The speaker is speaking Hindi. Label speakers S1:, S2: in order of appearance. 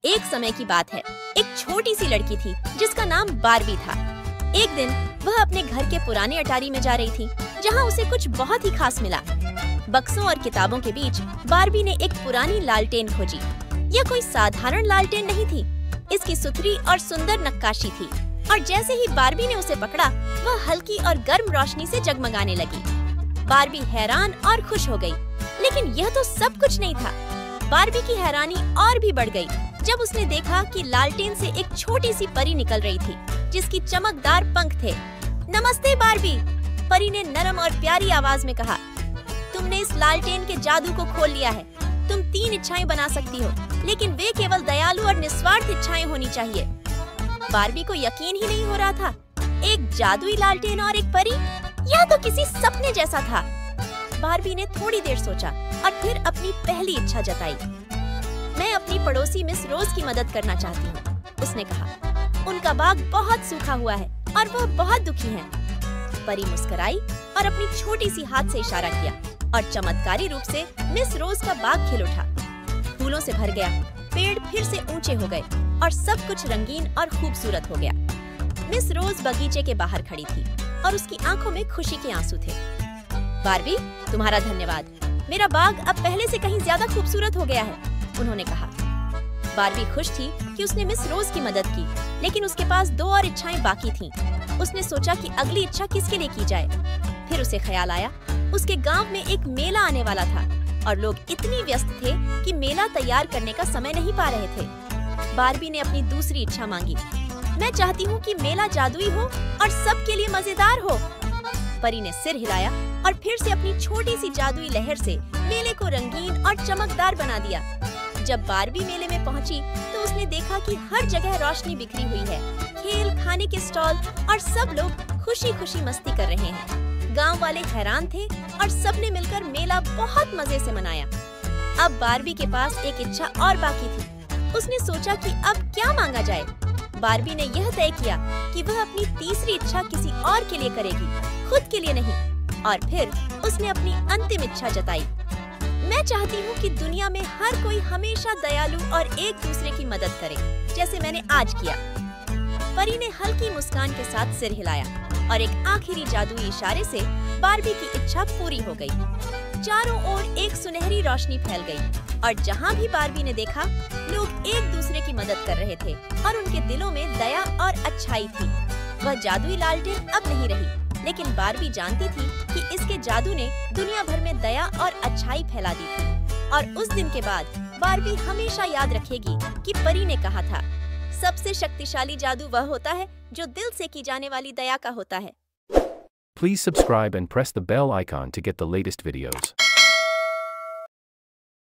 S1: एक समय की बात है, एक छोटी सी लड़की थी जिसका नाम बारबी था। एक दिन वह अपने घर के पुराने अटारी में जा रही थी, जहाँ उसे कुछ बहुत ही खास मिला। बक्सों और किताबों के बीच बारबी ने एक पुरानी लालटेन खोजी। यह कोई साधारण लालटेन नहीं थी, इसकी सुथरी और सुंदर नक्काशी थी, और जैसे ही बारबी ने उसे पकड़ा, वह हल्की और गर्म रोशनी से जगमगाने लगी। बारबी हैरान और खुश हो गई, लेकिन यह तो सब कुछ नहीं था। बारबी की हैरानी और भी बढ़ गई जब उसने देखा कि लालटेन से एक छोटी सी परी निकल रही थी, जिसकी चमकदार पंख थे। नमस्ते बारबी, परी ने नरम और प्यारी आवाज में कहा। तुमने इस लालटेन के जादू को खोल लिया है। तुम 3 इच्छाएं बना सकती हो, लेकिन वे केवल दयालु और निस्वार्थ इच्छाएं होनी चाहिए। बारबी को यकीन ही नहीं हो रहा था। एक जादुई लालटेन और एक परी, यह तो किसी सपने जैसा था। बारबी ने थोड़ी देर सोचा और फिर अपनी पहली इच्छा जताई। मैं अपनी पड़ोसी मिस रोज की मदद करना चाहती हूँ, उसने कहा। उनका बाग बहुत सूखा हुआ है और वह बहुत दुखी हैं। परी मुस्कुराई और अपनी छोटी सी हाथ से इशारा किया, और चमत्कारी रूप से मिस रोज का बाग खिल उठा। फूलों से भर गया, पेड़ फिर से ऊंचे हो गए और सब कुछ रंगीन और खूबसूरत हो गया। मिस रोज बगीचे के बाहर खड़ी थी और उसकी आंखों में खुशी के आंसू थे। बारबी, तुम्हारा धन्यवाद। मेरा बाग अब पहले से कहीं ज्यादा खूबसूरत हो गया है, उन्होंने कहा। बारबी खुश थी कि उसने मिस रोज की मदद की, लेकिन उसके पास 2 और इच्छाएं बाकी थीं। उसने सोचा कि अगली इच्छा किसके लिए की जाए। फिर उसे ख्याल आया, उसके गांव में एक मेला आने वाला था और लोग इतनी व्यस्त थे कि मेला तैयार करने का समय नहीं पा रहे थे। बारबी ने अपनी दूसरी इच्छा मांगी। मैं चाहती हूँ कि मेला जादुई हो और सबके लिए मजेदार हो। परी ने सिर हिलाया और फिर से अपनी छोटी सी जादुई लहर से मेले को रंगीन और चमकदार बना दिया। जब बारबी मेले में पहुंची तो उसने देखा कि हर जगह रोशनी बिखरी हुई है, खेल, खाने के स्टॉल, और सब लोग खुशी खुशी मस्ती कर रहे हैं। गांव वाले हैरान थे और सबने मिलकर मेला बहुत मजे से मनाया। अब बारबी के पास एक इच्छा और बाकी थी। उसने सोचा कि अब क्या मांगा जाए। बारबी ने यह तय किया कि वह अपनी तीसरी इच्छा किसी और के लिए करेगी, खुद के लिए नहीं। और फिर उसने अपनी अंतिम इच्छा जताई। मैं चाहती हूँ कि दुनिया में हर कोई हमेशा दयालु और एक दूसरे की मदद करे, जैसे मैंने आज किया। परी ने हल्की मुस्कान के साथ सिर हिलाया और एक आखिरी जादुई इशारे से बारबी की इच्छा पूरी हो गई। चारों ओर एक सुनहरी रोशनी फैल गई और जहाँ भी बारबी ने देखा, लोग एक दूसरे की मदद कर रहे थे और उनके दिलों में दया और अच्छाई थी। वह जादुई लालटेन अब नहीं रही, लेकिन बारबी जानती थी कि इसके जादू ने दुनिया भर में दया और अच्छाई फैला दी थी। और उस दिन के बाद बारबी हमेशा याद रखेगी कि परी ने कहा था, सबसे शक्तिशाली जादू वह होता है जो दिल से की जाने वाली दया का होता है।
S2: Please subscribe and press the bell icon to get the latest videos.